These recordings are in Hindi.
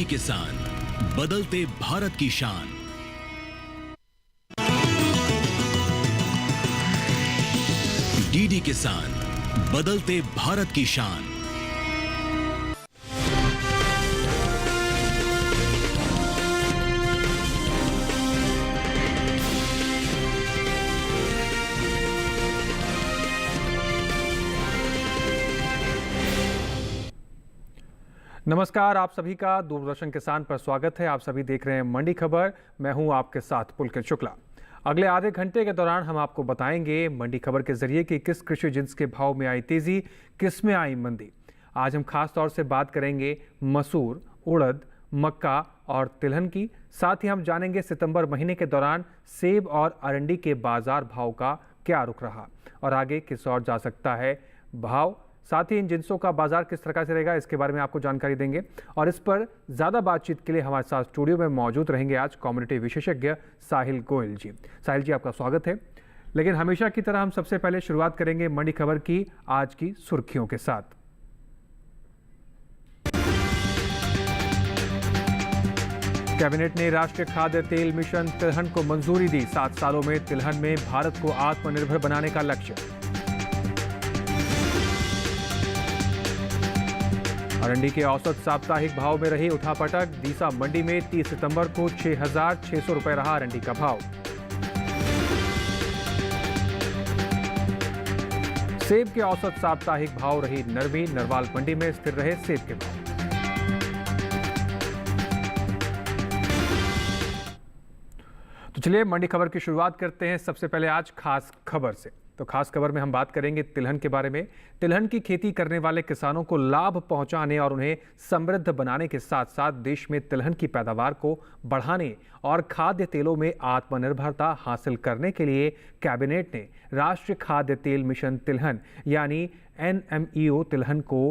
किसान, बदलते भारत की शान। डीडी किसान, बदलते भारत की शान। नमस्कार, आप सभी का दूरदर्शन किसान पर स्वागत है। आप सभी देख रहे हैं मंडी खबर। मैं हूं आपके साथ पुलकित शुक्ला। अगले आधे घंटे के दौरान हम आपको बताएंगे मंडी खबर के जरिए कि किस कृषि जिन्स के भाव में आई तेजी, किस में आई मंदी। आज हम खास तौर से बात करेंगे मसूर, उड़द, मक्का और तिलहन की। साथ ही हम जानेंगे सितंबर महीने के दौरान सेब और अरंडी के बाजार भाव का क्या रुख रहा और आगे किस ओर जा सकता है भाव। साथ ही इन जिन्सों का बाजार किस तरह से रहेगा, इसके बारे में आपको जानकारी देंगे। और इस पर ज़्यादा बातचीत के लिए हमारे साथ स्टूडियो में मौजूद रहेंगे आज कम्युनिटी विशेषज्ञ साहिल गोयल जी। साहिल जी, आपका स्वागत है। लेकिन हमेशा की तरह हम सबसे पहले शुरुआत करेंगे मंडी खबर की आज की सुर्खियों के साथ। कैबिनेट ने राष्ट्रीय खाद्य तेल मिशन तिलहन को मंजूरी दी। 7 सालों में तिलहन में भारत को आत्मनिर्भर बनाने का लक्ष्य। अरंडी के औसत साप्ताहिक भाव में रही उठापटक। दीसा मंडी में 30 सितंबर को 6,600 रुपए रहा अरंडी का भाव। सेब के औसत साप्ताहिक भाव रही नरमी। नरवाल मंडी में स्थिर रहे सेब के भाव। तो चलिए मंडी खबर की शुरुआत करते हैं सबसे पहले आज खास खबर से। तो खास खबर में हम बात करेंगे तिलहन के बारे में। तिलहन की खेती करने वाले किसानों को लाभ पहुंचाने और उन्हें समृद्ध बनाने के साथ साथ देश में तिलहन की पैदावार को बढ़ाने और खाद्य तेलों में आत्मनिर्भरता हासिल करने के लिए कैबिनेट ने राष्ट्रीय खाद्य तेल मिशन तिलहन यानी NMEO तिलहन को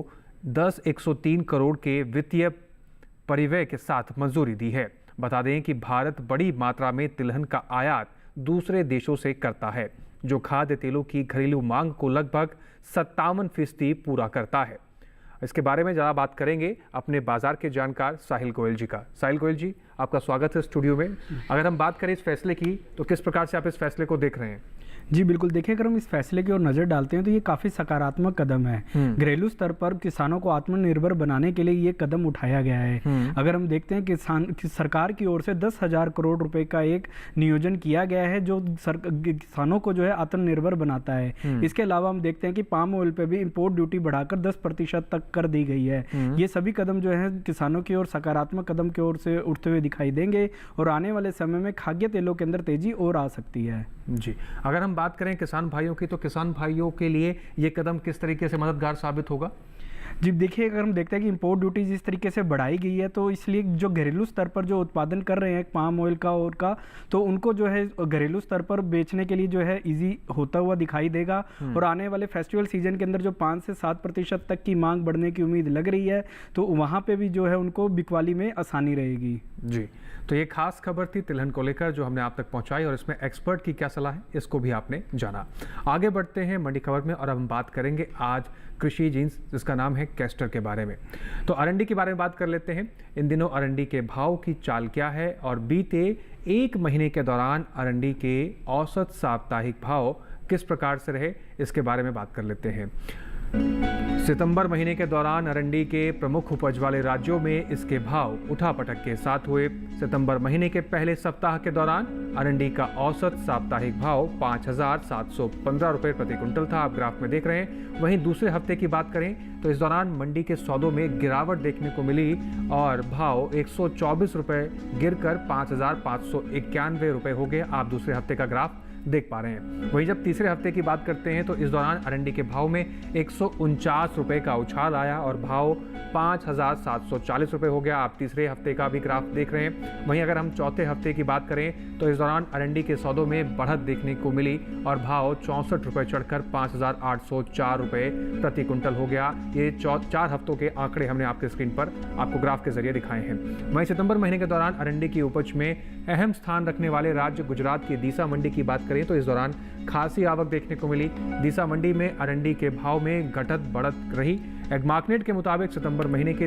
10103 करोड़ के वित्तीय परिव्यय के साथ मंजूरी दी है। बता दें कि भारत बड़ी मात्रा में तिलहन का आयात दूसरे देशों से करता है, जो खाद्य तेलों की घरेलू मांग को लगभग 57% पूरा करता है। इसके बारे में ज़्यादा बात करेंगे अपने बाजार के जानकार साहिल गोयल जी का। साहिल गोयल जी, आपका स्वागत है स्टूडियो में। अगर हम बात करें इस फैसले की, तो किस प्रकार से आप इस फैसले को देख रहे हैं? जी बिल्कुल, देखिए अगर हम इस फैसले की ओर नज़र डालते हैं तो ये काफ़ी सकारात्मक कदम है। घरेलू स्तर पर किसानों को आत्मनिर्भर बनाने के लिए ये कदम उठाया गया है। अगर हम देखते हैं कि सरकार की ओर से 10,000 करोड़ रुपए का एक नियोजन किया गया है जो किसानों को जो है आत्मनिर्भर बनाता है। इसके अलावा हम देखते हैं कि पाम ऑयल पे भी इम्पोर्ट ड्यूटी बढ़ाकर 10% तक कर दी गई है। ये सभी कदम जो है किसानों की ओर सकारात्मक कदम की ओर से उठते हुए दिखाई देंगे और आने वाले समय में खाद्य तेलों के अंदर तेजी और आ सकती है। जी, अगर हम बात करें किसान भाइयों की, तो किसान भाइयों के लिए ये कदम किस तरीके से मददगार साबित होगा? जी देखिए, अगर हम देखते हैं कि इंपोर्ट ड्यूटी जिस तरीके से बढ़ाई गई है तो इसलिए जो घरेलू स्तर पर जो उत्पादन कर रहे हैं पाम ऑयल का और का, तो उनको जो है घरेलू स्तर पर बेचने के लिए जो है इजी होता हुआ दिखाई देगा। और आने वाले फेस्टिवल सीजन के अंदर जो 5 से 7% तक की मांग बढ़ने की उम्मीद लग रही है, तो वहाँ पे भी जो है उनको बिकवाली में आसानी रहेगी। जी, तो ये खास खबर थी तिलहन को लेकर जो हमने आप तक पहुंचाई और इसमें एक्सपर्ट की क्या सलाह है इसको भी आपने जाना। आगे बढ़ते हैं मंडी खबर में और अब हम बात करेंगे आज कृषि जिन्स जिसका नाम है कैस्टर के बारे में। तो अरंडी के बारे में बात कर लेते हैं। इन दिनों अरंडी के भाव की चाल क्या है और बीते 1 महीने के दौरान अरंडी के औसत साप्ताहिक भाव किस प्रकार से रहे, इसके बारे में बात कर लेते हैं। सितंबर महीने के दौरान अरंडी के प्रमुख उपज वाले राज्यों में इसके भाव उठापटक के साथ हुए। सितंबर महीने के पहले सप्ताह के दौरान अरंडी का औसत साप्ताहिक भाव 5,715 रुपये प्रति क्विंटल था। आप ग्राफ में देख रहे हैं। वहीं दूसरे हफ्ते की बात करें तो इस दौरान मंडी के सौदों में गिरावट देखने को मिली और भाव 124 रुपये गिरकर 5,591 रुपये हो गए। आप दूसरे हफ्ते का ग्राफ देख पा रहे हैं। वहीं जब तीसरे हफ्ते की बात करते हैं तो इस दौरान अरंडी के भाव में 149 रुपये का उछाल आया और भाव 5,740 रुपये हो गया। आप तीसरे हफ्ते का भी ग्राफ देख रहे हैं। वहीं अगर हम चौथे हफ्ते की बात करें तो इस दौरान अरंडी के सौदों में बढ़त देखने को मिली और भाव 64 रुपये चढ़कर 5,804 रुपये प्रति क्विंटल हो गया। ये 4 हफ्तों के आंकड़े हमने आपके स्क्रीन पर आपको ग्राफ के जरिए दिखाए हैं। वहीं सितंबर महीने के दौरान अरंडी की उपज में अहम स्थान रखने वाले राज्य गुजरात की दीसा मंडी की बात करें करें तो इस दौरान खासी आवक देखने को मिली। दीसा मंडी में अरंडी के भाव में घटत बढ़त रही। एग्मार्कनेट के मुताबिक सितंबर महीने के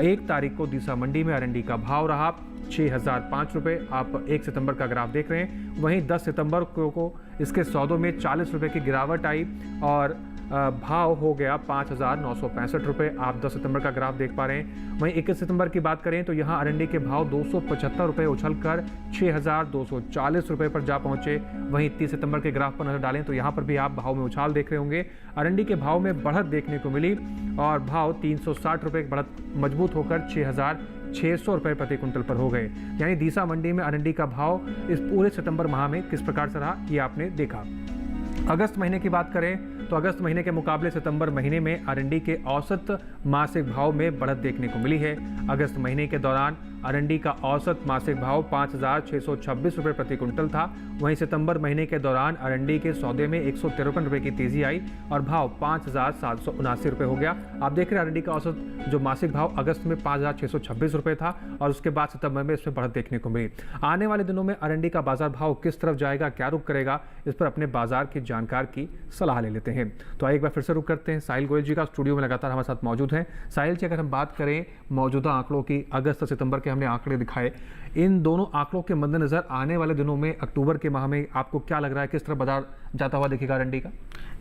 1 तारीख को दीसा मंडी में अरंडी का भाव रहा 6,005 रुपये। आप 1 सितंबर का ग्राफ देख रहे हैं। वहीं 10 सितंबर को इसके सौदों में 40 रुपये की गिरावट आई और भाव हो गया 5,965 रुपये। आप 10 सितंबर का ग्राफ देख पा रहे हैं। वहीं 21 सितंबर की बात करें तो यहाँ अरंडी के भाव 275 रुपये उछलकर 6,240 रुपये पर जा पहुंचे। वहीं 30 सितंबर के ग्राफ पर नजर डालें तो यहाँ पर भी आप भाव में उछाल देख रहे होंगे। अरंडी के भाव में बढ़त देखने को मिली और भाव 360 रुपये बढ़त मजबूत होकर 6,600 रुपये प्रति कुंटल पर हो गए। यानी दीसा मंडी में अरंडी का भाव इस पूरे सितंबर माह में किस प्रकार से रहा ये आपने देखा। अगस्त महीने की बात करें तो अगस्त महीने के मुकाबले सितंबर महीने में अरंडी के औसत मासिक भाव में बढ़त देखने को मिली है। अगस्त महीने के दौरान अरंडी का औसत मासिक भाव 5,626 रुपये प्रति कुंटल था। वहीं सितंबर महीने के दौरान अरंडी के सौदे में 153 रुपये की तेजी आई और भाव 5,779 रुपये हो गया। आप देख रहे हैं अरंडी का औसत जो मासिक भाव अगस्त में 5,626 रुपये था और उसके बाद सितंबर में इसमें बढ़त देखने को मिली। आने वाले दिनों में अरंडी का बाजार भाव किस तरफ जाएगा, क्या रुख करेगा, इस पर अपने बाजार के जानकार की सलाह ले लेते हैं। तो आइए एक बार फिर से रुक करते हैं। साहिल गोयल जी का स्टूडियो में लगातार हमारे साथ मौजूद हैं। साहिल जी, अगर हम बात करें मौजूदा आंकड़ों की, अगस्त सितंबर के हमने आंकड़े दिखाए, इन दोनों आंकड़ों के मद्देनजर आने वाले दिनों में अक्टूबर के माह में आपको क्या लग रहा है, किस तरह बाजार जाता हुआ दिखेगा अरंडी का?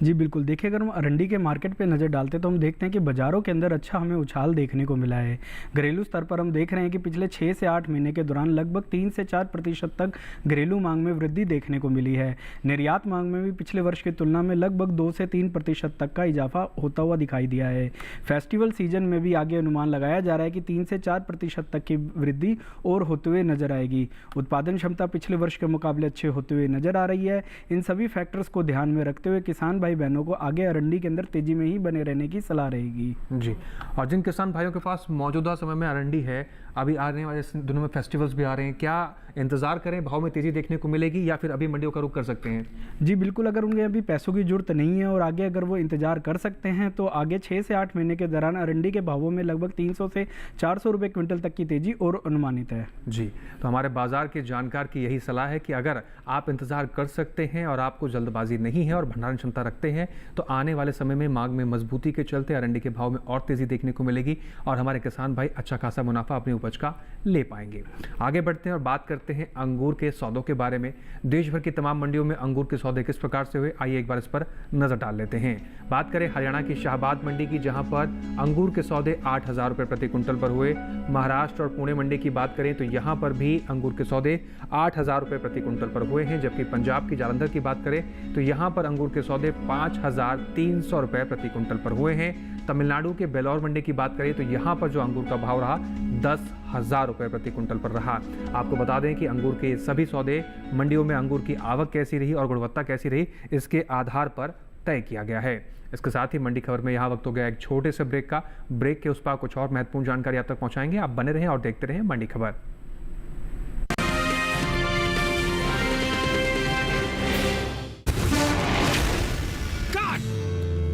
जी बिल्कुल, देखिए अगर हम अरंडी के मार्केट पे नज़र डालते हैं तो हम देखते हैं कि बाज़ारों के अंदर अच्छा हमें उछाल देखने को मिला है। घरेलू स्तर पर हम देख रहे हैं कि पिछले 6 से 8 महीने के दौरान लगभग 3 से 4% तक घरेलू मांग में वृद्धि देखने को मिली है। निर्यात मांग में भी पिछले वर्ष की तुलना में लगभग 2 से 3% तक का इजाफा होता हुआ दिखाई दिया है। फेस्टिवल सीजन में भी आगे अनुमान लगाया जा रहा है कि 3 से 4% तक की वृद्धि और होते हुए नजर आएगी। उत्पादन क्षमता पिछले वर्ष के मुकाबले अच्छे होते हुए नजर आ रही है। इन सभी फैक्टर्स को ध्यान में रखते हुए किसान भाई बहनों को आगे अरंडी के अंदर तेजी में ही बने रहने की सलाह रहेगी। जी, और जिन किसान भाइयों के पास मौजूदा समय में अरंडी है, अभी आने वाले दिनों में फेस्टिवल्स भी आ रहे हैं, क्या इंतजार करें, भाव में तेजी देखने को मिलेगी या फिर अभी मंडियों का रुख कर सकते हैं? जी बिल्कुल, अगर उनके अभी पैसों की जरूरत नहीं है और आगे अगर वो इंतजार कर सकते हैं तो आगे 6 से 8 महीने के दौरान अरंडी के भावों में लगभग 300 से 400 रुपये क्विंटल तक की तेजी और अनुमानित है। जी, तो हमारे बाजार के जानकार की यही सलाह है कि अगर आप इंतजार कर सकते हैं और आपको जल्दबाजी नहीं है और भंडारण क्षमता रखते हैं तो आने वाले समय में मांग में मजबूती के चलते अरंडी के भाव में और तेजी देखने को मिलेगी और हमारे किसान भाई अच्छा खासा मुनाफा अपनी उपज का ले पाएंगे। आगे बढ़ते हैं और बात करते हैं अंगूर के सौदों के बारे में। देश भर की तमाम मंडियों में अंगूर के सौदे किस प्रकार से हुए, आइए एक बार इस पर नजर डाल लेते हैं। बात करें हरियाणा की शाहबाद मंडी की, जहां पर अंगूर के सौदे 8,000 रुपये प्रति कुंटल पर हुए। महाराष्ट्र और पुणे मंडी की बात करें तो यहाँ पर भी अंगूर के सौदे 8,000 रुपये प्रति कुंटल पर हुए हैं। जबकि पंजाब की जालंधर की बात करें तो यहाँ पर अंगूर के सौदे 5,300 रुपये प्रति कुंटल पर हुए हैं। तमिलनाडु के बेलौर मंडी की बात करें तो यहाँ पर जो अंगूर का भाव रहा 10,000 रुपये प्रति कुंटल पर रहा। आपको बता दें कि अंगूर के सभी सौदे मंडियों में अंगूर की आवक कैसी रही और गुणवत्ता कैसी रही, इसके आधार पर तय किया गया है। इसके साथ ही मंडी खबर में यहाँ वक्त हो गया एक छोटे से ब्रेक का। ब्रेक के उस पर कुछ और महत्वपूर्ण जानकारी आप तक पहुँचाएंगे। आप बने रहें और देखते रहें मंडी खबर।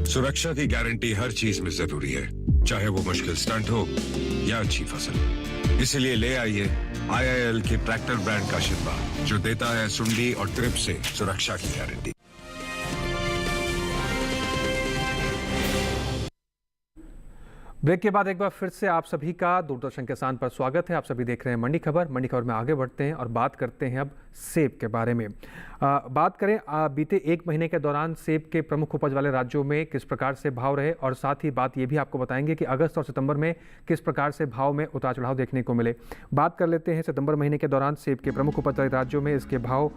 सुरक्षा की गारंटी हर चीज में जरूरी है, चाहे वो मुश्किल स्टंट हो या अच्छी फसल। इसलिए ले आइए IIL के ट्रैक्टर ब्रांड का शिरवा, जो देता है सुंडी और ट्रिप से सुरक्षा की गारंटी। ब्रेक के बाद एक बार फिर से आप सभी का दूरदर्शन किसान पर स्वागत है। आप सभी देख रहे हैं मंडी खबर। मंडी खबर में आगे बढ़ते हैं और बात करते हैं अब सेब के बारे में। बात करें बीते 1 महीने के दौरान सेब के प्रमुख उपज वाले राज्यों में किस प्रकार से भाव रहे और साथ ही बात ये भी आपको बताएंगे कि अगस्त और सितंबर में किस प्रकार से भाव में उतार चढ़ाव देखने को मिले। बात कर लेते हैं सितंबर महीने के दौरान सेब के प्रमुख उपज वाले राज्यों में इसके भाव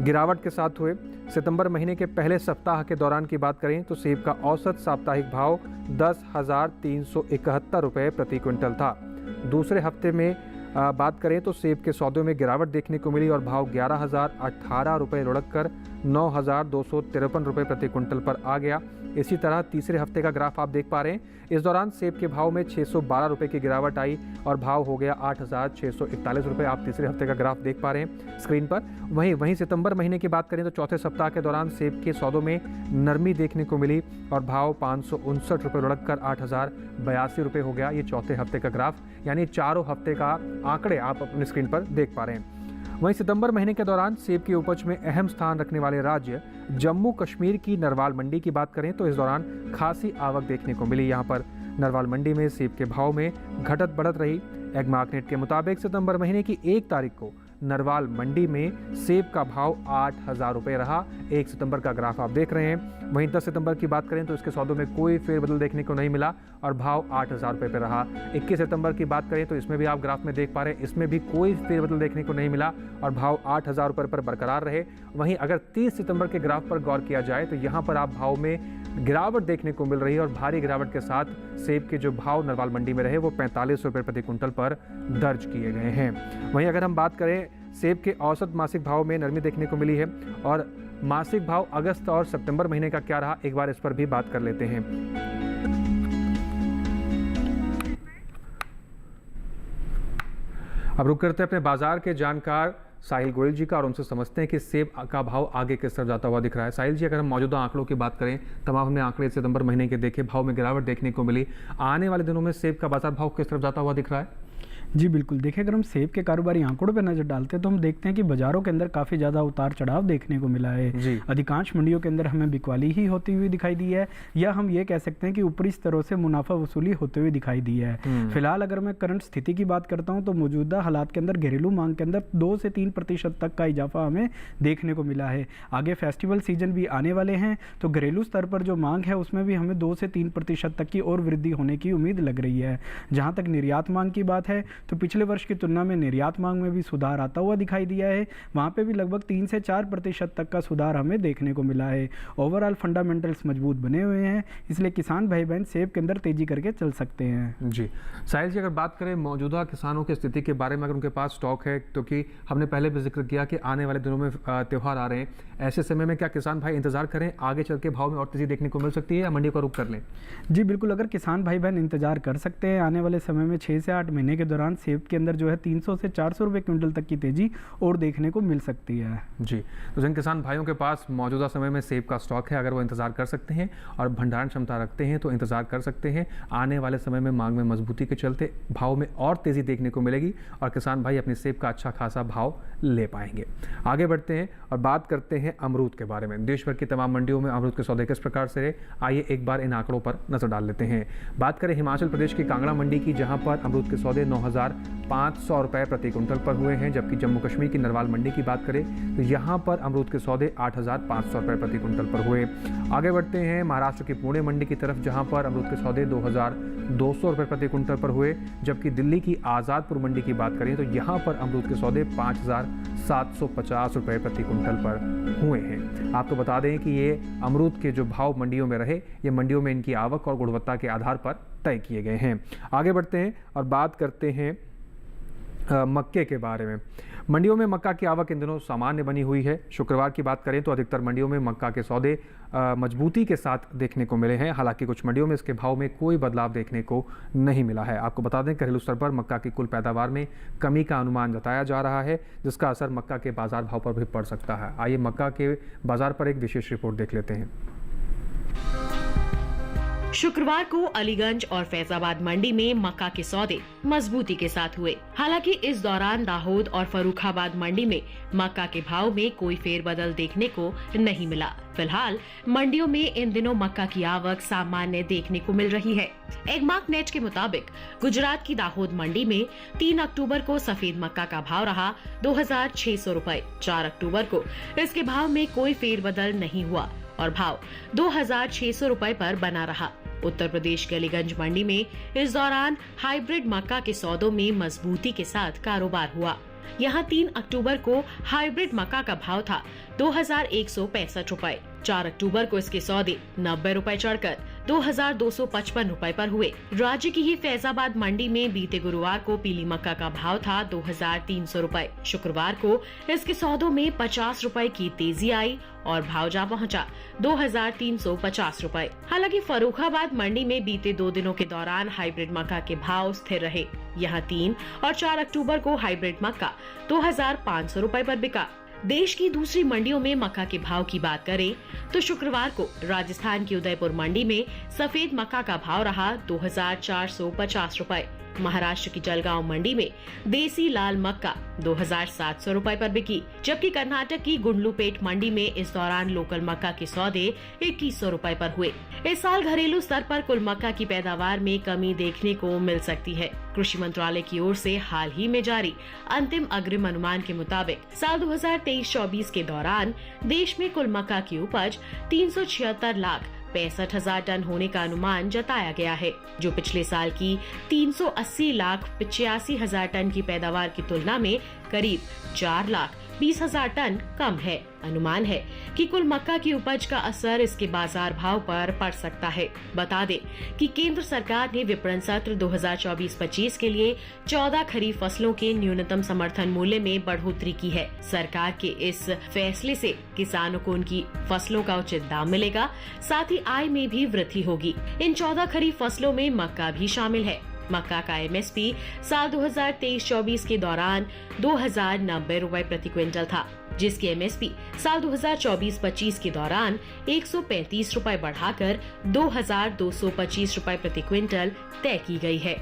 गिरावट के साथ हुए। सितंबर महीने के पहले सप्ताह के दौरान की बात करें तो सेब का औसत साप्ताहिक भाव 10,371 रुपये प्रति क्विंटल था। दूसरे हफ्ते में बात करें तो सेब के सौदों में गिरावट देखने को मिली और भाव 11,018 रुपये लुढ़क कर 9,253 रुपये प्रति क्विंटल पर आ गया। इसी तरह तीसरे हफ्ते का ग्राफ आप देख पा रहे हैं। इस दौरान सेब के भाव में 612 रुपये की गिरावट आई और भाव हो गया 8,641 रुपये। आप तीसरे हफ्ते का ग्राफ देख पा रहे हैं स्क्रीन पर। वहीं सितंबर महीने की बात करें तो चौथे सप्ताह के दौरान सेब के सौदों में नरमी देखने को मिली और भाव 559 रुपये लुढ़क कर 8,082 रुपये हो गया। ये चौथे हफ्ते का ग्राफ, यानी चारों हफ्ते का आंकड़े आप अपनी स्क्रीन पर देख पा रहे हैं। वहीं सितंबर महीने के दौरान सेब की उपज में अहम स्थान रखने वाले राज्य जम्मू कश्मीर की नरवाल मंडी की बात करें तो इस दौरान खासी आवक देखने को मिली। यहाँ पर नरवाल मंडी में सेब के भाव में घटत बढ़त रही। एग्मार्कनेट के मुताबिक सितंबर महीने की 1 तारीख को नरवाल मंडी में सेब का भाव 8,000 रुपये रहा। 1 सितंबर का ग्राफ आप देख रहे हैं। वहीं 10 सितंबर की बात करें तो इसके सौदों में कोई फेरबदल देखने को नहीं मिला और भाव 8,000 रुपये पर रहा। 21 सितंबर की बात करें तो इसमें भी आप ग्राफ में देख पा रहे हैं, इसमें भी कोई फेरबदल देखने को नहीं मिला और भाव 8,000 रुपये पर बरकरार रहे। वहीं अगर 30 सितंबर के ग्राफ पर गौर किया जाए तो यहाँ पर आप भाव में गिरावट देखने को मिल रही है और भारी गिरावट के साथ सेब के जो भाव नरवाल मंडी में रहे वो 45 रुपये प्रति कुंटल पर दर्ज किए गए हैं। वहीं अगर हम बात करें सेब के औसत मासिक भाव में नरमी देखने को मिली है और मासिक भाव अगस्त और सितंबर महीने का क्या रहा, एक बार इस पर भी बात कर लेते हैं। अब रुक करते हैं अपने बाजार के जानकार साहिल गोयल जी का और उनसे समझते हैं कि सेब का भाव आगे किस तरफ जाता हुआ दिख रहा है। साहिल जी, अगर हम मौजूदा आंकड़ों की बात करें, तमाम हमने आंकड़े सितंबर महीने के देखे, भाव में गिरावट देखने को मिली। आने वाले दिनों में सेब का बाजार भाव किस तरफ जाता हुआ दिख रहा है? जी बिल्कुल, देखिए अगर हम सेब के कारोबारी आंकड़ों पर नज़र डालते हैं तो हम देखते हैं कि बाजारों के अंदर काफ़ी ज़्यादा उतार चढ़ाव देखने को मिला है। अधिकांश मंडियों के अंदर हमें बिकवाली ही होती हुई दिखाई दी है या हम ये कह सकते हैं कि ऊपरी स्तरों से मुनाफा वसूली होते हुए दिखाई दी है। फिलहाल अगर मैं करंट स्थिति की बात करता हूँ तो मौजूदा हालात के अंदर घरेलू मांग के अंदर 2 से 3% तक का इजाफा हमें देखने को मिला है। आगे फेस्टिवल सीजन भी आने वाले हैं तो घरेलू स्तर पर जो मांग है उसमें भी हमें 2 से 3% तक की और वृद्धि होने की उम्मीद लग रही है। जहाँ तक निर्यात मांग की बात है तो पिछले वर्ष की तुलना में निर्यात मांग में भी सुधार आता हुआ दिखाई दिया है। वहाँ पे भी लगभग 3 से 4% तक का सुधार हमें देखने को मिला है। ओवरऑल फंडामेंटल्स मजबूत बने हुए हैं, इसलिए किसान भाई बहन सेब के अंदर तेजी करके चल सकते हैं। जी साहिल जी, अगर बात करें मौजूदा किसानों की स्थिति के बारे में, अगर उनके पास स्टॉक है, क्योंकि हमने पहले भी जिक्र किया कि आने वाले दिनों में त्यौहार आ रहे हैं, ऐसे समय में क्या किसान भाई इंतजार करें, आगे चल के भाव में और तेजी देखने को मिल सकती है या मंडी का रुख कर लें? जी बिल्कुल, अगर किसान भाई बहन इंतजार कर सकते हैं, आने वाले समय में 6 से 8 महीने के दौरान सेब के अंदर जो है 300 से 400 रुपये क्विंटल तक की तेजी और देखने को मिल सकती है। जी, तो जिन किसान भाइयों के पास मौजूदा समय में सेब का स्टॉक है, अगर वो इंतजार कर सकते हैं और भंडारण क्षमता रखते हैं तो इंतजार कर सकते हैं। आने वाले समय में मांग में मजबूती के चलते भाव में और तेजी देखने को मिलेगी और किसान भाई अपने सेब का अच्छा खासा भाव ले पाएंगे। आगे बढ़ते हैं और बात करते हैं अमरूद के बारे में। देश भर की तमाम मंडियों में अमरूद के सौदे किस प्रकार से रहे, आइए एक बार इन आंकड़ों पर नजर डाल लेते हैं। बात करें हिमाचल प्रदेश की कांगड़ा मंडी की, जहां पर अमरूद के सौदे 9,500 रुपये प्रति कुंटल पर हुए हैं, जबकि जम्मू कश्मीर की नरवाल मंडी की बात करें तो यहाँ पर अमरूद के सौदे 8,500 रुपये प्रति कुंटल पर हुए। आगे बढ़ते हैं महाराष्ट्र की पुणे मंडी की तरफ, जहाँ पर अमरूद के सौदे 2,200 रुपये प्रति कुंटल पर हुए, जबकि दिल्ली की आज़ादपुर मंडी की बात करें तो यहाँ पर अमरूद के सौदे 5,750 रुपये प्रति कुंटल पर हुए हैं। आपको बता दें कि ये अमरूद के जो भाव मंडियों में रहे, ये मंडियों में इनकी आवक और गुणवत्ता के आधार पर तय किए गए हैं। आगे बढ़ते हैं और बात करते हैं मक्के के बारे में। मंडियों में मक्का की आवक इन दिनों सामान्य बनी हुई है। शुक्रवार की बात करें तो अधिकतर मंडियों में मक्का के सौदे मजबूती के साथ देखने को मिले हैं। हालांकि कुछ मंडियों में इसके भाव में कोई बदलाव देखने को नहीं मिला है। आपको बता दें घरेलू स्तर पर मक्का की कुल पैदावार में कमी का अनुमान जताया जा रहा है, जिसका असर मक्का के बाजार भाव पर भी पड़ सकता है। आइए मक्का के बाजार पर एक विशेष रिपोर्ट देख लेते हैं। शुक्रवार को अलीगंज और फैजाबाद मंडी में मक्का के सौदे मजबूती के साथ हुए। हालांकि इस दौरान दाहोद और फर्रुखाबाद मंडी में मक्का के भाव में कोई फेरबदल देखने को नहीं मिला। फिलहाल मंडियों में इन दिनों मक्का की आवक सामान्य देखने को मिल रही है। एग्मार्कनेट के मुताबिक गुजरात की दाहोद मंडी में 3 अक्टूबर को सफेद मक्का का भाव रहा 2,600 रुपए। 4 अक्टूबर को इसके भाव में कोई फेरबदल नहीं हुआ और भाव 2,600 रुपए पर बना रहा। उत्तर प्रदेश के अलीगंज मंडी में इस दौरान हाइब्रिड मक्का के सौदों में मजबूती के साथ कारोबार हुआ। यहाँ 3 अक्टूबर को हाइब्रिड मक्का का भाव था 2,165 रुपए। 4 अक्टूबर को इसके सौदे 90 रुपए चढ़कर 2,255 रुपए पर हुए। राज्य की ही फैजाबाद मंडी में बीते गुरुवार को पीली मक्का का भाव था 2,300 रुपए। शुक्रवार को इसके सौदों में 50 रुपए की तेजी आई और भाव जा पहुंचा 2,350 रुपए। हालांकि फर्रुखाबाद मंडी में बीते 2 दिनों के दौरान हाइब्रिड मक्का के भाव स्थिर रहे। यहाँ 3 और 4 अक्टूबर को हाइब्रिड मक्का 2,500 रुपए पर बिका। देश की दूसरी मंडियों में मक्का के भाव की बात करें तो शुक्रवार को राजस्थान की उदयपुर मंडी में सफेद मक्का का भाव रहा 2,450 रुपए। महाराष्ट्र की जलगांव मंडी में देसी लाल मक्का 2,700 रुपए पर बिकी, जबकि कर्नाटक की गुंडलुपेट मंडी में इस दौरान लोकल मक्का के सौदे 2100 रुपए पर हुए। इस साल घरेलू स्तर पर कुल मक्का की पैदावार में कमी देखने को मिल सकती है। कृषि मंत्रालय की ओर से हाल ही में जारी अंतिम अग्रिम अनुमान के मुताबिक साल 2023-24 के दौरान देश में कुल मक्का की उपज 376,65,000 टन होने का अनुमान जताया गया है, जो पिछले साल की 380,85,000 टन की पैदावार की तुलना में करीब 4,20,000 टन कम है। अनुमान है कि कुल मक्का की उपज का असर इसके बाजार भाव पर पड़ सकता है। बता दें कि केंद्र सरकार ने विपणन सत्र 2024-25 के लिए 14 खरीफ फसलों के न्यूनतम समर्थन मूल्य में बढ़ोतरी की है। सरकार के इस फैसले से किसानों को उनकी फसलों का उचित दाम मिलेगा, साथ ही आय में भी वृद्धि होगी। इन 14 खरीफ फसलों में मक्का भी शामिल है। मक्का का MSP साल 2023-24 के दौरान 2,090 रुपए प्रति क्विंटल था, जिसकी MSP साल 2024-25 के दौरान 135 रुपए बढ़ाकर 2,225 रुपए प्रति क्विंटल तय की गई है।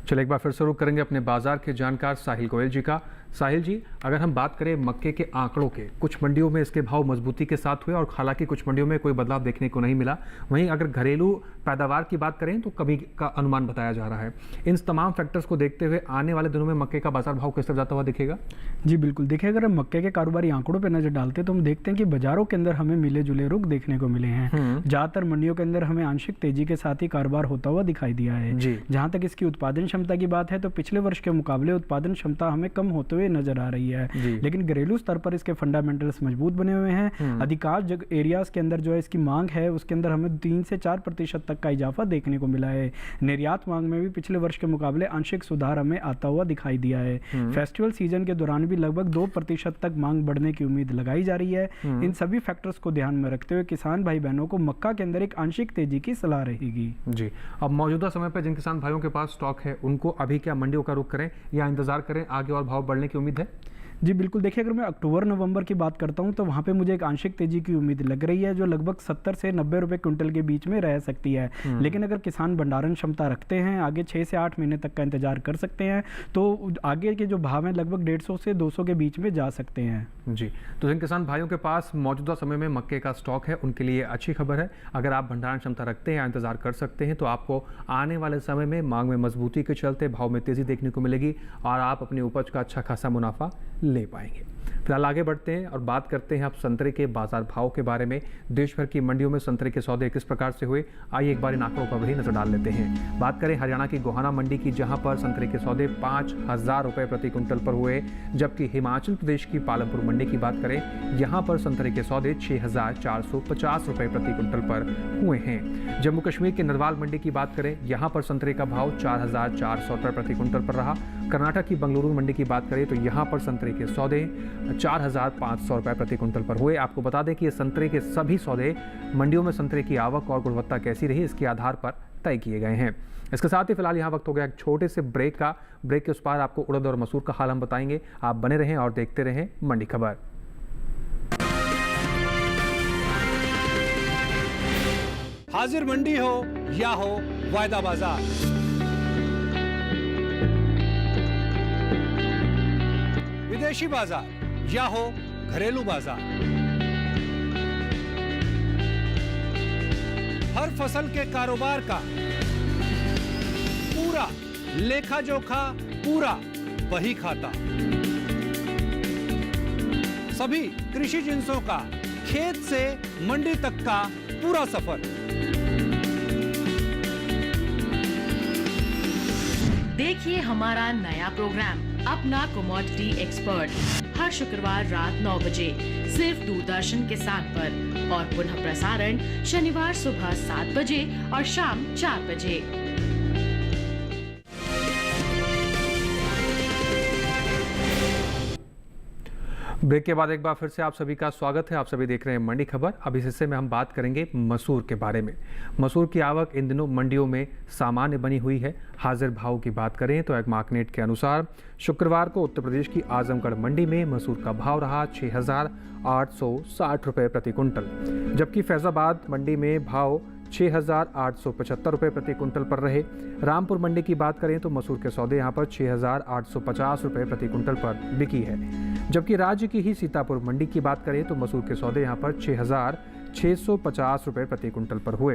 चलिए एक बार फिर शुरू करेंगे अपने बाजार के जानकार साहिल गोयल जी का। साहिल जी, अगर हम बात करें मक्के के आंकड़ों के, कुछ मंडियों में इसके भाव मजबूती के साथ हुए और हालांकि कुछ मंडियों में कोई बदलाव देखने को नहीं मिला। वहीं अगर घरेलू पैदावार की बात करें तो कमी का अनुमान बताया जा रहा है। इन तमाम फैक्टर्स को देखते हुए आने वाले दिनों में मक्के का बाजार भाव किस तरह जाता हुआ दिखेगा? जी बिल्कुल, देखिए अगर हम मक्के के कारोबारी आंकड़ों पर नजर डालते हैं तो हम देखते हैं कि बाजारों के अंदर हमें मिले जुले रुख देखने को मिले हैं। ज्यादातर मंडियों के अंदर हमें आंशिक तेजी के साथ ही कारोबार होता हुआ दिखाई दिया है। जहां तक इसकी उत्पादन क्षमता की बात है तो पिछले वर्ष के मुकाबले उत्पादन क्षमता हमें कम होते हुए नजर आ रही है, लेकिन घरेलू स्तर पर इसके फंडामेंटल्स मजबूत बने हुए हैं। अधिकांश एरियाज के अंदर जो है इसकी मांग है उसके अंदर हमें 3 से 4% तक का इजाफा देखने को मिला है। निर्यात मांग में भी पिछले वर्ष के मुकाबले आंशिक सुधार हमें आता हुआ दिखाई दिया है। फेस्टिवल सीजन के दौरान भी लगभग 2% तक मांग बढ़ने की उम्मीद लगाई जा रही है। इन सभी फैक्टर्स को ध्यान में रखते हुए किसान भाई बहनों को मक्का के अंदर एक आंशिक तेजी की सलाह रहेगी। जी, अब मौजूदा समय पर जिन किसान भाइयों के पास स्टॉक है उनको अभी क्या मंडियों का रुख करें या इंतजार करें, आगे और भाव बढ़ने की उम्मीद है? जी बिल्कुल, देखिए अगर मैं अक्टूबर नवंबर की बात करता हूं तो वहां पे मुझे एक आंशिक तेजी की उम्मीद लग रही है, जो लगभग 70 से 90 रुपए क्विंटल के बीच में रह सकती है। लेकिन अगर किसान भंडारण क्षमता रखते हैं, आगे 6 से 8 महीने तक का इंतजार कर सकते हैं, तो आगे के जो भाव हैं लगभग 150 से 200 के बीच में जा सकते हैं। जी, तो जिन किसान भाइयों के पास मौजूदा समय में मक्के का स्टॉक है उनके लिए अच्छी खबर है। अगर आप भंडारण क्षमता रखते हैं या इंतजार कर सकते हैं तो आपको आने वाले समय में मांग में मजबूती के चलते भाव में तेजी देखने को मिलेगी और आप अपनी उपज का अच्छा खासा मुनाफा ले पाएंगे। फिलहाल आगे बढ़ते हैं और बात करते हैं अब संतरे के बाजार भाव के बारे में। देश भर की मंडियों में संतरे के सौदे किस प्रकार से हुए, आइए एक बार इन आंकड़ों पर भी नजर डाल लेते हैं। बात करें हरियाणा की गोहाना मंडी की, जहां पर संतरे के सौदे 5,000 रुपए प्रति क्विंटल पर हुए, जबकि हिमाचल प्रदेश की पालमपुर मंडी की बात करें, यहां पर संतरे के सौदे 6,450 रुपए प्रति क्विंटल पर हुए हैं। जम्मू कश्मीर की नरवाल मंडी की बात करें, यहां पर संतरे का भाव 4,400 रुपए प्रति क्विंटल पर रहा। कर्नाटक की बंगलुरु मंडी की बात करें तो यहां पर संतरे के सौदे 4,500 रुपए प्रति क्विंटल पर हुए। आपको बता दें कि ये संतरे के सभी सौदे मंडियों में संतरे की आवक और गुणवत्ता कैसी रही इसके आधार पर तय किए गए हैं। इसके साथ ही फिलहाल यहाँ वक्त हो गया एक छोटे से ब्रेक का। ब्रेक के उस पार आपको उड़द और मसूर का हाल हम बताएंगे। आप बने रहें और देखते रहें मंडी खबर। हाजिर मंडी हो या हो वायदा बाजार, विदेशी बाजार या हो घरेलू बाजार, हर फसल के कारोबार का पूरा लेखा जोखा, पूरा वही खाता। सभी कृषि जिंसों का खेत से मंडी तक का पूरा सफर। देखिए हमारा नया प्रोग्राम अपना कमोडिटी एक्सपर्ट हर शुक्रवार रात 9 बजे सिर्फ दूरदर्शन के साथ पर और पुनः प्रसारण शनिवार सुबह 7 बजे और शाम 4 बजे। ब्रेक के बाद एक बार फिर से आप सभी का स्वागत है। आप सभी देख रहे हैं मंडी खबर। अब इस हिस्से में हम बात करेंगे मसूर के बारे में। मसूर की आवक इन दिनों मंडियों में सामान्य बनी हुई है। हाजिर भाव की बात करें तो एग्मार्कनेट के अनुसार शुक्रवार को उत्तर प्रदेश की आजमगढ़ मंडी में मसूर का भाव रहा 6,860 रुपये प्रति कुंटल, जबकि फैजाबाद मंडी में भाव 6,875 रुपये प्रति कुंटल पर रहे। रामपुर मंडी की बात करें तो मसूर के सौदे यहाँ पर 6,850 रुपये प्रति कुंटल पर बिकी है। जबकि राज्य की ही सीतापुर मंडी की बात करें तो मसूर के सौदे यहाँ पर 6,650 रुपये प्रति कुंटल पर हुए।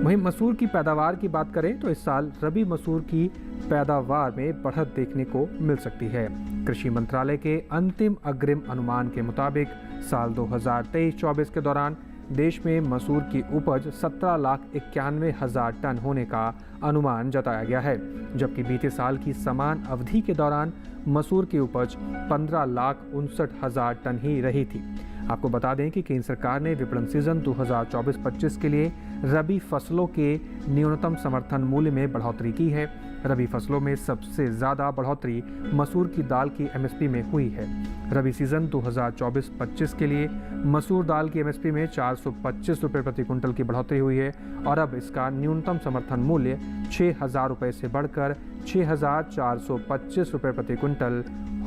वहीं मसूर की पैदावार की बात करें तो इस साल रबी मसूर की पैदावार में बढ़त देखने को मिल सकती है। कृषि मंत्रालय के अंतिम अग्रिम अनुमान के मुताबिक साल 2023-24 के दौरान देश में मसूर की उपज 17,91,000 टन होने का अनुमान जताया गया है, जबकि बीते साल की समान अवधि के दौरान मसूर की उपज 15,59,000 टन ही रही थी। आपको बता दें कि केंद्र सरकार ने विपणन सीजन 2024-25 के लिए रबी फसलों के न्यूनतम समर्थन मूल्य में बढ़ोतरी की है। रबी फसलों में सबसे ज़्यादा बढ़ोतरी मसूर की दाल की एमएसपी में हुई है। रबी सीजन 2024-25 के लिए मसूर दाल की एमएसपी में 425 रुपये प्रति कुंटल की बढ़ोतरी हुई है और अब इसका न्यूनतम समर्थन मूल्य 6,000 रुपये से बढ़कर 6,425 रुपये प्रति कुंटल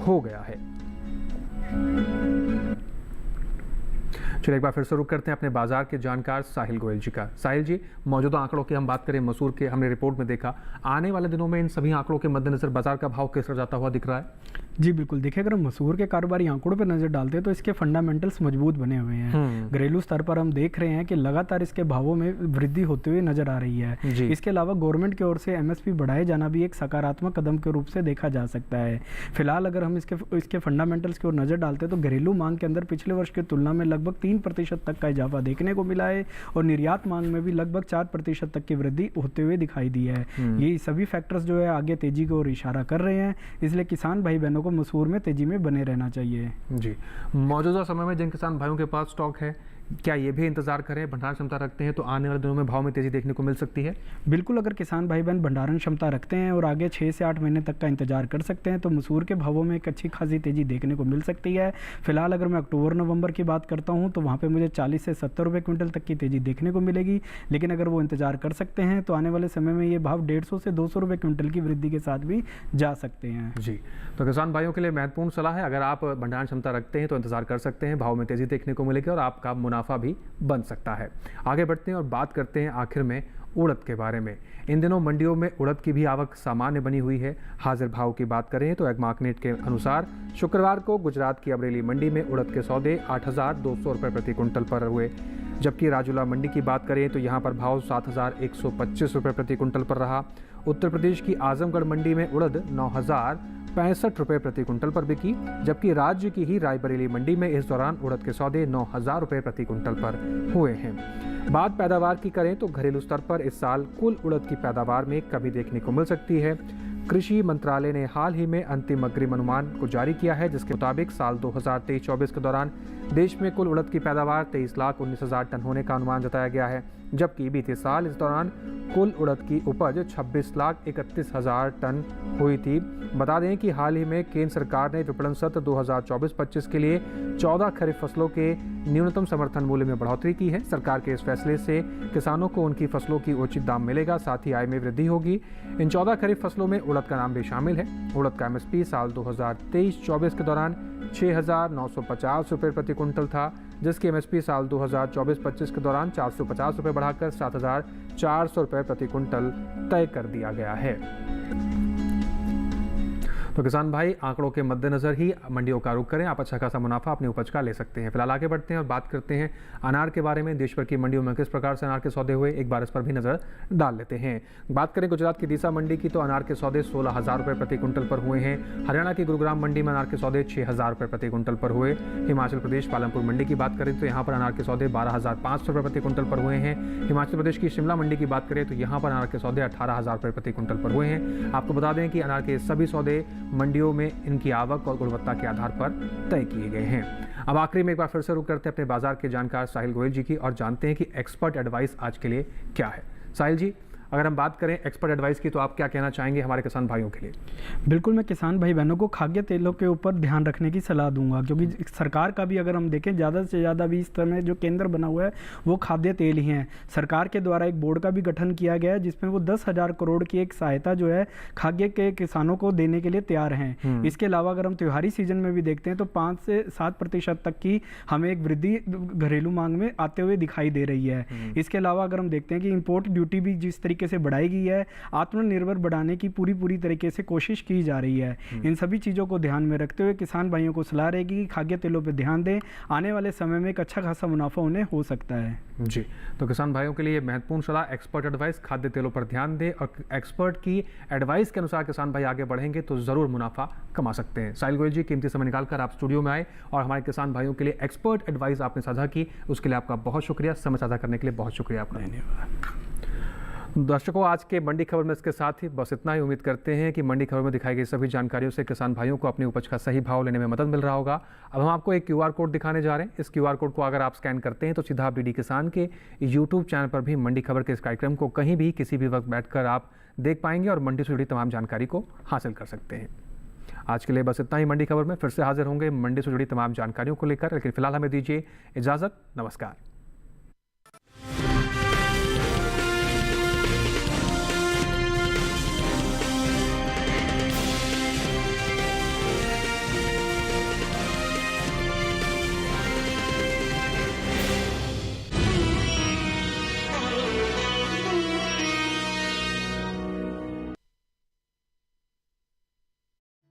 हो गया है। चलिए एक बार फिर से रुक करते हैं अपने बाजार के जानकार साहिल गोयल जी का। साहिल जी, मौजूदा आंकड़ों की हम बात करें, मसूर के हमने रिपोर्ट में देखा, आने वाले दिनों में इन सभी आंकड़ों के मद्देनजर बाजार का भाव किस तरह जाता हुआ दिख रहा है? जी बिल्कुल, देखिए अगर हम मसूर के कारोबारी आंकड़ों पर नजर डालते हैं तो इसके फंडामेंटल्स मजबूत बने हुए हैं। घरेलू स्तर पर हम देख रहे हैं कि लगातार इसके भावों में वृद्धि होते हुए नजर आ रही है। इसके अलावा गवर्नमेंट की ओर से एमएसपी बढ़ाए जाना भी एक सकारात्मक कदम के रूप से देखा जा सकता है। फिलहाल अगर हम इसके फंडामेंटल्स की ओर नजर डालते हैं तो घरेलू मांग के अंदर पिछले वर्ष की तुलना में लगभग 3% तक का इजाफा देखने को मिला है और निर्यात मांग में भी लगभग 4% तक की वृद्धि होते हुए दिखाई दी है। ये सभी फैक्टर्स जो है आगे तेजी की ओर इशारा कर रहे हैं, इसलिए किसान भाई बहनों को मसूर में तेजी में बने रहना चाहिए। जी, मौजूदा समय में जिन किसान भाइयों के पास स्टॉक है, क्या ये भी इंतजार करें, भंडारण क्षमता रखते हैं तो आने वाले दिनों में भाव में तेजी देखने को मिल सकती है? बिल्कुल, अगर किसान भाई बहन भंडारण क्षमता रखते हैं और आगे 6 से 8 महीने तक का इंतजार कर सकते हैं तो मसूर के भावों में एक अच्छी खासी तेजी देखने को मिल सकती है। फिलहाल अगर मैं अक्टूबर नवंबर की बात करता हूं तो वहां पे मुझे 40 से 70 रुपये क्विंटल तक की तेजी देखने को मिलेगी, लेकिन अगर वो इंतजार कर सकते हैं तो आने वाले समय में ये भाव 150 से 200 रुपये क्विंटल की वृद्धि के साथ भी जा सकते हैं। जी, तो किसान भाइयों के लिए महत्वपूर्ण सलाह है, अगर आप भंडारण क्षमता रखते हैं तो इंतजार कर सकते हैं, भाव में तेजी देखने को मिलेगी और आपका मुनाफा भी बन सकता है। आगे बढ़ते हैं और बात करते हैं आखिर में उड़द के बारे में। इन दिनों मंडियों में उड़द की भी आवक सामान्य बनी हुई है। हाजिर भाव की बात करें तो एग्मार्कनेट के अनुसार शुक्रवार को गुजरात की अमरेली मंडी में उड़द के सौदे 8,200 रुपये प्रति कुंटल पर हुए, जबकि राजूला मंडी की बात करें तो यहाँ पर भाव 7,125 रुपये प्रति कुंटल पर रहा। उत्तर प्रदेश की आजमगढ़ मंडी में उड़द 9,065 रुपये प्रति कुंटल पर बिकी, जबकि राज्य की ही रायबरेली मंडी में इस दौरान उड़द के सौदे 9,000 रुपये प्रति कुंटल पर हुए हैं। बात पैदावार की करें तो घरेलू स्तर पर इस साल कुल उड़द की पैदावार में कमी देखने को मिल सकती है। कृषि मंत्रालय ने हाल ही में अंतिम अग्रिम अनुमान को जारी किया है, जिसके मुताबिक साल 2023-24 के दौरान देश में कुल उड़द की पैदावार 23,19,000 टन होने का अनुमान जताया गया है, जबकि बीते साल इस दौरान कुल उड़द की उपज 26,31,000 टन हुई थी। बता दें कि हाल ही में केंद्र सरकार ने विपणन सत्र 2024-25 के लिए 14 खरीफ फसलों के न्यूनतम समर्थन मूल्य में बढ़ोतरी की है। सरकार के इस फैसले से किसानों को उनकी फसलों की उचित दाम मिलेगा, साथ ही आय में वृद्धि होगी। इन 14 खरीफ फसलों में उड़द का नाम भी शामिल है। उड़द का एमएसपी साल 2023-24 के दौरान 6,950 रुपये प्रति कुंटल था, जिसकी एमएसपी साल 2024-25 के दौरान 450 रुपये बढ़ाकर 7,400 रुपये प्रति कुंटल तय कर दिया गया है। तो किसान भाई, आंकड़ों के मद्देनजर ही मंडियों का रुख करें, आप अच्छा खासा मुनाफा अपनी उपज का ले सकते हैं। फिलहाल आगे बढ़ते हैं और बात करते हैं अनार के बारे में। देश भर की मंडियों में किस प्रकार से अनार के सौदे हुए, एक बार इस पर भी नजर डाल लेते हैं। बात करें गुजरात की दीसा मंडी की तो अनार के सौदे 16,000 रुपये प्रति कुंटल पर हुए हैं। हरियाणा की गुरुग्राम मंडी में अनार के सौदे 6,000 रुपये प्रति कुंटल पर हुए। हिमाचल प्रदेश पालमपुर मंडी की बात करें तो यहाँ पर अनार के सौदे 12,500 रुपये प्रति कुंटल पर हुए हैं। हिमाचल प्रदेश की शिमला मंडी की बात करें तो यहाँ पर अनार के सौदे 18,000 रुपये प्रति कुंटल पर हुए हैं। आपको बता दें कि अनार के सभी सौदे मंडियों में इनकी आवक और गुणवत्ता के आधार पर तय किए गए हैं। अब आखिरी में एक बार फिर से रुक करते हैं अपने बाजार के जानकार साहिल गोयल जी की और जानते हैं कि एक्सपर्ट एडवाइस आज के लिए क्या है। साहिल जी, अगर हम बात करें एक्सपर्ट एडवाइस की, तो आप क्या कहना चाहेंगे हमारे किसान भाइयों के लिए? बिल्कुल, मैं किसान भाई बहनों को खाद्य तेलों के ऊपर ध्यान रखने की सलाह दूंगा, क्योंकि सरकार का भी अगर हम देखें ज़्यादा से ज़्यादा भी इस समय जो केंद्र बना हुआ है वो खाद्य तेल ही हैं। सरकार के द्वारा एक बोर्ड का भी गठन किया गया है जिसमें वो 10,000 करोड़ की एक सहायता जो है खाद्य के किसानों को देने के लिए तैयार हैं। इसके अलावा अगर हम त्योहारी सीजन में भी देखते हैं तो 5 से 7% तक की हमें एक वृद्धि घरेलू मांग में आते हुए दिखाई दे रही है। इसके अलावा अगर हम देखते हैं कि इंपोर्ट ड्यूटी भी जिस तरीके से बढ़ाई गई है, आत्मनिर्भर बढ़ाने की पूरी तरीके से कोशिश की जा रही है। इन सभी चीज़ों को ध्यान में रखते हुए किसान भाइयों को सलाह रहेगी कि खाद्य तेलों पर ध्यान दें, आने वाले समय में एक अच्छा खासा मुनाफा उन्हें हो सकता है। जी, तो किसान भाइयों के लिए महत्वपूर्ण सलाह, एक्सपर्ट एडवाइस, खाद्य तेलों पर ध्यान दें और एक्सपर्ट की एडवाइस के अनुसार किसान भाई आगे बढ़ेंगे तो ज़रूर मुनाफा कमा सकते हैं। साहिल गोयल जी, कीमती समय निकालकर आप स्टूडियो में आए और हमारे किसान भाइयों के लिए एक्सपर्ट एडवाइस आपने साझा की, उसके लिए आपका बहुत शुक्रिया। समय साझा करने के लिए बहुत शुक्रिया आपका। धन्यवाद। दर्शकों, आज के मंडी खबर में इसके साथ ही बस इतना ही। उम्मीद करते हैं कि मंडी खबर में दिखाई गई सभी जानकारियों से किसान भाइयों को अपनी उपज का सही भाव लेने में मदद मिल रहा होगा। अब हम आपको एक QR कोड दिखाने जा रहे हैं। इस QR कोड को अगर आप स्कैन करते हैं तो सीधा आप DD किसान के YouTube चैनल पर भी मंडी खबर के इस कार्यक्रम को कहीं भी किसी भी वक्त बैठकर आप देख पाएंगे और मंडी से जुड़ी तमाम जानकारी को हासिल कर सकते हैं। आज के लिए बस इतना ही। मंडी खबर में फिर से हाजिर होंगे मंडी से जुड़ी तमाम जानकारियों को लेकर, लेकिन फिलहाल हमें दीजिए इजाज़त। नमस्कार।